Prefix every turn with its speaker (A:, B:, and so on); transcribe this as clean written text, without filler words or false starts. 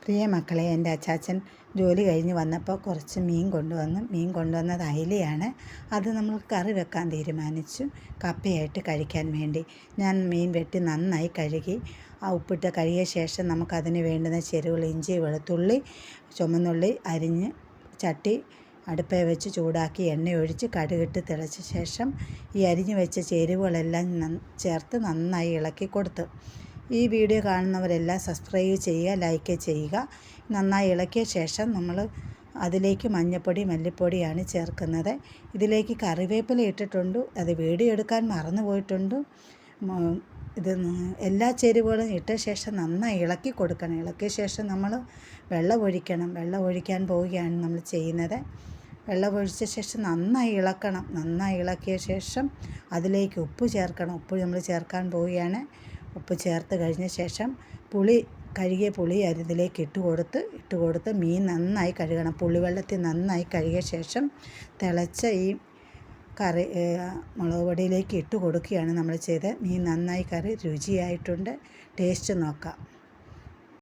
A: പ്രിയ മക്കളെ, എൻ്റെ അച്ചാച്ചൻ ജോലി കഴിഞ്ഞ് വന്നപ്പോൾ കുറച്ച് മീൻ കൊണ്ടുവന്നത് അയിലയാണ്. അത് നമ്മൾ കറി വെക്കാൻ തീരുമാനിച്ചു, കപ്പയായിട്ട് കഴിക്കാൻ വേണ്ടി. ഞാൻ മീൻ വെട്ടി നന്നായി കഴുകി ഉപ്പിട്ട് കഴുകിയ ശേഷം നമുക്കതിന് വേണ്ടുന്ന ചേരുവകൾ ഇഞ്ചി, വെളുത്തുള്ളി, ചുമന്നുള്ളി അരിഞ്ഞ് ചട്ടി അടുപ്പേ വെച്ച് ചൂടാക്കി എണ്ണയൊഴിച്ച് കടുകിട്ട് തിളച്ച ശേഷം ഈ അരിഞ്ഞു വെച്ച ചേരുവകളെല്ലാം ചേർത്ത് നന്നായി ഇളക്കി കൊടുത്തു. ഈ വീഡിയോ കാണുന്നവരെല്ലാം സബ്സ്ക്രൈബ് ചെയ്യുക, ലൈക്ക് ചെയ്യുക. നന്നായി ഇളക്കിയ ശേഷം നമ്മൾ അതിലേക്ക് മഞ്ഞൾപ്പൊടി, മല്ലിപ്പൊടിയാണ് ചേർക്കുന്നത്. ഇതിലേക്ക് കറിവേപ്പില ഇട്ടിട്ടുണ്ട്, അത് വീഡിയോ എടുക്കാൻ മറന്നുപോയിട്ടുണ്ട്. ഇത് എല്ലാ ചേരുവകളും ഇട്ട ശേഷം നന്നായി ഇളക്കി കൊടുക്കണം. ഇളക്കിയ ശേഷം നമ്മൾ വെള്ളം ഒഴിക്കാൻ പോവുകയാണ് നമ്മൾ ചെയ്യുന്നത്. വെള്ളം ഒഴിച്ച ശേഷം നന്നായി ഇളക്കണം. നന്നായി ഇളക്കിയ ശേഷം അതിലേക്ക് ഉപ്പ് ചേർക്കണം. ഉപ്പ് നമ്മൾ ചേർക്കാൻ പോവുകയാണ്. ഉപ്പ് ചേർത്ത് കഴിഞ്ഞ ശേഷം കഴുകിയ പുളി ഇതിലേക്ക് ഇട്ട് കൊടുത്ത് മീൻ നന്നായി കഴുകണം. പുളിവെള്ളത്തിൽ നന്നായി കഴുകിയ ശേഷം തിളച്ച ഈ കറി മുളക് പൊടിയിലേക്ക് ഇട്ട് കൊടുക്കുകയാണ് നമ്മൾ ചെയ്തത്. മീൻ നന്നായി കറി രുചിയായിട്ടുണ്ട്. ടേസ്റ്റ് നോക്കാം.